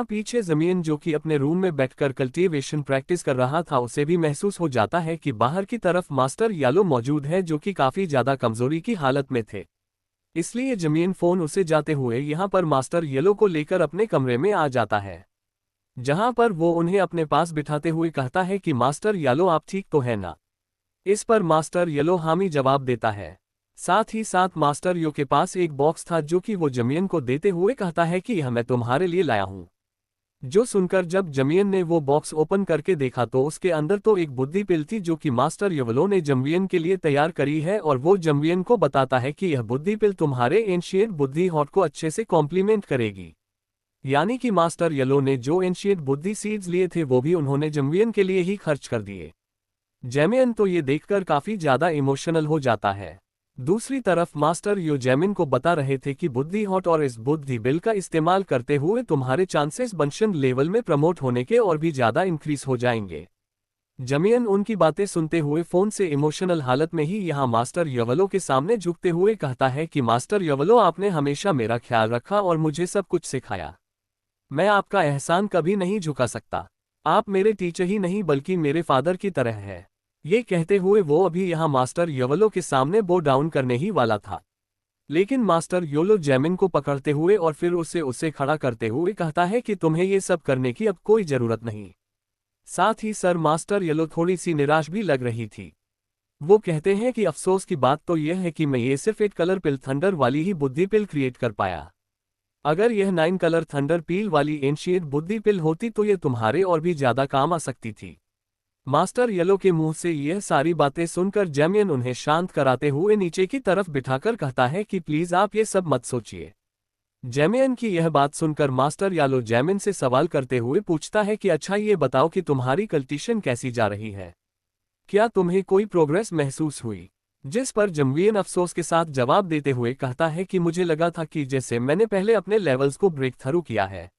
पीछे जमीन जो कि अपने रूम में बैठकर कल्टीवेशन प्रैक्टिस कर रहा था, उसे भी महसूस हो जाता है कि बाहर की तरफ मास्टर यालो मौजूद है जो कि काफी ज्यादा कमजोरी की हालत में थे। इसलिए जमीन फोन उसे जाते हुए यहाँ पर मास्टर येलो को लेकर अपने कमरे में आ जाता है, जहां पर वो उन्हें अपने पास बिठाते हुए कहता है कि मास्टर येलो आप ठीक तो है ना। इस पर मास्टर येलो हामी जवाब देता है। साथ ही साथ मास्टर यो के पास एक बॉक्स था जो कि वो जमीन को देते हुए कहता है कि यह मैं तुम्हारे लिए लाया हूं। जो सुनकर जब जमीन ने वो बॉक्स ओपन करके देखा तो उसके अंदर तो एक बुद्धि पिल थी जो कि मास्टर यवलो ने जमीन के लिए तैयार करी है, और वो जमीन को बताता है कि यह बुद्धि पिल तुम्हारे एंशिएंट बुद्धि हॉट को अच्छे से कॉम्प्लीमेंट करेगी। यानी कि मास्टर येलो ने जो एंशिएंट बुद्धि सीड्स लिए थे वो भी उन्होंने जमीन के लिए ही खर्च कर दिए। जैमियन तो ये देखकर काफी ज्यादा इमोशनल हो जाता है। दूसरी तरफ मास्टर यो जैमिन को बता रहे थे कि बुद्धि हॉट और इस बुद्धि बिल का इस्तेमाल करते हुए तुम्हारे चांसेस बंशन लेवल में प्रमोट होने के और भी ज्यादा इंक्रीज हो जाएंगे। जमीयन उनकी बातें सुनते हुए फोन से इमोशनल हालत में ही यहाँ मास्टर यवलो के सामने झुकते हुए कहता है कि मास्टर यवलो आपने हमेशा मेरा ख्याल रखा और मुझे सब कुछ सिखाया। मैं आपका एहसान कभी नहीं झुका सकता। आप मेरे टीचर ही नहीं बल्कि मेरे फादर की तरह है। ये कहते हुए वो अभी यहाँ मास्टर यवलो के सामने बो डाउन करने ही वाला था, लेकिन मास्टर योलो जैमिन को पकड़ते हुए और फिर उसे खड़ा करते हुए कहता है कि तुम्हें ये सब करने की अब कोई जरूरत नहीं। साथ ही सर मास्टर येलो थोड़ी सी निराश भी लग रही थी। वो कहते हैं कि अफसोस की बात तो यह है कि मैं ये सिर्फ 8 कलर पिल थंडर वाली ही बुद्धि पिल क्रिएट कर पाया। अगर यह 9 कलर थंडर पील वाली एंशिएंट बुद्धि पिल होती तो ये तुम्हारे और भी ज्यादा काम आ सकती थी। मास्टर येलो के मुंह से यह सारी बातें सुनकर जैमियन उन्हें शांत कराते हुए नीचे की तरफ बिठाकर कहता है कि प्लीज आप ये सब मत सोचिए। जैमियन की यह बात सुनकर मास्टर यालो जैमिन से सवाल करते हुए पूछता है कि अच्छा ये बताओ कि तुम्हारी कल्टीशन कैसी जा रही है, क्या तुम्हें कोई प्रोग्रेस महसूस हुई। जिस पर जमवीन अफसोस के साथ जवाब देते हुए कहता है कि मुझे लगा था कि जैसे मैंने पहले अपने लेवल्स को ब्रेक थ्रू किया है,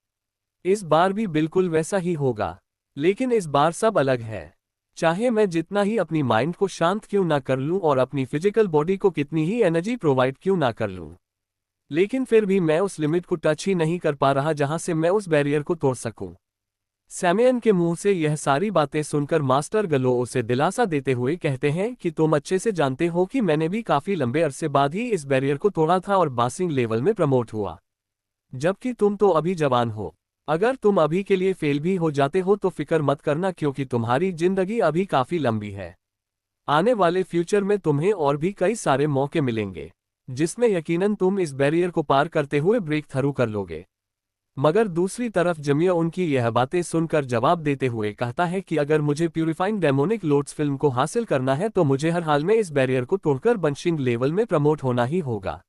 इस बार भी बिल्कुल वैसा ही होगा, लेकिन इस बार सब अलग है। चाहे मैं जितना ही अपनी माइंड को शांत क्यों ना कर लूं और अपनी फिजिकल बॉडी को कितनी ही एनर्जी प्रोवाइड क्यों ना कर लूं, लेकिन फिर भी मैं उस लिमिट को टच ही नहीं कर पा रहा जहां से मैं उस बैरियर को तोड़ सकूं। सैमियन के मुंह से यह सारी बातें सुनकर मास्टर गलो उसे दिलासा देते हुए कहते हैं कि तुम अच्छे से जानते हो कि मैंने भी काफी लंबे अरसे बाद ही इस बैरियर को तोड़ा था और बासिंग लेवल में प्रमोट हुआ, जबकि तुम तो अभी जवान हो। अगर तुम अभी के लिए फेल भी हो जाते हो तो फिक्र मत करना, क्योंकि तुम्हारी जिंदगी अभी काफी लंबी है। आने वाले फ्यूचर में तुम्हें और भी कई सारे मौके मिलेंगे जिसमें यकीनन तुम इस बैरियर को पार करते हुए ब्रेक थ्रू कर लोगे। मगर दूसरी तरफ जमिया उनकी यह बातें सुनकर जवाब देते हुए कहता है कि अगर मुझे प्यूरिफाइंग डेमोनिक लोड्स फिल्म को हासिल करना है तो मुझे हर हाल में इस बैरियर को तोड़कर बंशिंग लेवल में प्रमोट होना ही होगा।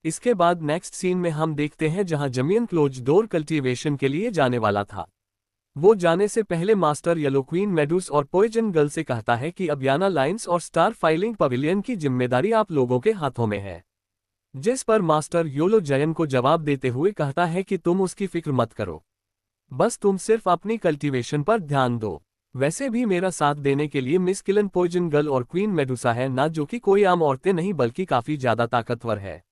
इसके बाद नेक्स्ट सीन में हम देखते हैं जहां जमियन क्लोज डोर कल्टीवेशन के लिए जाने वाला था। वो जाने से पहले मास्टर येलो क्वीन मेडूस और पॉइजन गर्ल से कहता है कि अब याना लाइन्स और स्टार फाइलिंग पवेलियन की जिम्मेदारी आप लोगों के हाथों में है। जिस पर मास्टर योलो जयन को जवाब देते हुए कहता है कि तुम उसकी फिक्र मत करो, बस तुम सिर्फ अपनी कल्टीवेशन पर ध्यान दो। वैसे भी मेरा साथ देने के लिए मिस किलन पॉइजन गर्ल और क्वीन मेडुसा है ना, जो कि कोई आम औरतें नहीं बल्कि काफी ज्यादा ताकतवर है।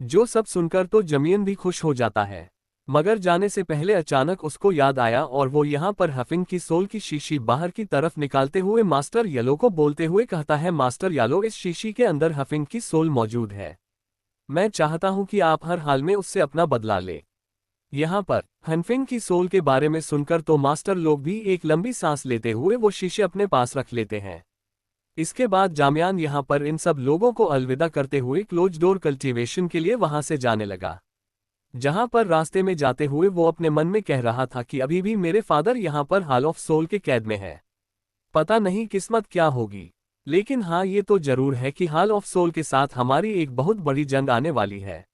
जो सब सुनकर तो जमीन भी खुश हो जाता है, मगर जाने से पहले अचानक उसको याद आया और वो यहाँ पर हफिंग की सोल की शीशी बाहर की तरफ निकालते हुए मास्टर येलो को बोलते हुए कहता है, मास्टर येलो इस शीशी के अंदर हफिंग की सोल मौजूद है। मैं चाहता हूं कि आप हर हाल में उससे अपना बदला ले। यहाँ पर हनफिंग की सोल के बारे में सुनकर तो मास्टर लोग भी एक लंबी सांस लेते हुए वो शीशे अपने पास रख लेते हैं। इसके बाद जामियान यहाँ पर इन सब लोगों को अलविदा करते हुए क्लोज डोर कल्टीवेशन के लिए वहां से जाने लगा, जहां पर रास्ते में जाते हुए वो अपने मन में कह रहा था कि अभी भी मेरे फादर यहाँ पर हॉल ऑफ सोल के कैद में है। पता नहीं किस्मत क्या होगी, लेकिन हाँ ये तो जरूर है कि हॉल ऑफ सोल के साथ हमारी एक बहुत बड़ी जंग आने वाली है,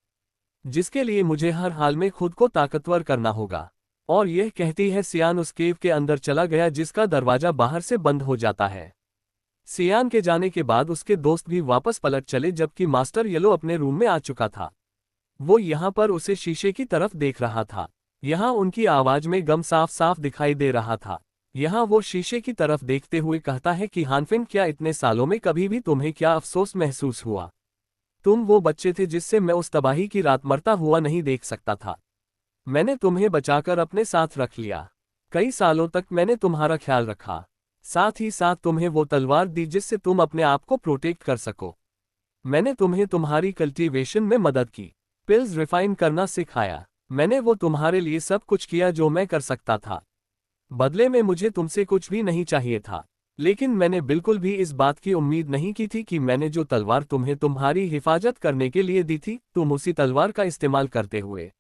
जिसके लिए मुझे हर हाल में खुद को ताकतवर करना होगा। और यह कहती है सियान उस केव के अंदर चला गया जिसका दरवाजा बाहर से बंद हो जाता है। सियान के जाने के बाद उसके दोस्त भी वापस पलट चले, जबकि मास्टर येलो अपने रूम में आ चुका था। वो यहाँ पर उसे शीशे की तरफ देख रहा था। यहाँ उनकी आवाज में गम साफ साफ दिखाई दे रहा था। यहाँ वो शीशे की तरफ देखते हुए कहता है कि हानफिन, क्या इतने सालों में कभी भी तुम्हें क्या अफसोस महसूस हुआ? तुम वो बच्चे थे जिससे मैं उस तबाही की रात मरता हुआ नहीं देख सकता था। मैंने तुम्हें बचाकर अपने साथ रख लिया। कई सालों तक मैंने तुम्हारा ख्याल रखा। साथ ही साथ तुम्हें वो तलवार दी जिससे तुम अपने आप को प्रोटेक्ट कर सको। मैंने तुम्हें तुम्हारी कल्टीवेशन में मदद की, पिल्स रिफाइन करना सिखाया। मैंने वो तुम्हारे लिए सब कुछ किया जो मैं कर सकता था। बदले में मुझे तुमसे कुछ भी नहीं चाहिए था। लेकिन मैंने बिल्कुल भी इस बात की उम्मीद नहीं की थी कि मैंने जो तलवार तुम्हें तुम्हारी हिफाजत करने के लिए दी थी, तुम उसी तलवार का इस्तेमाल करते हुए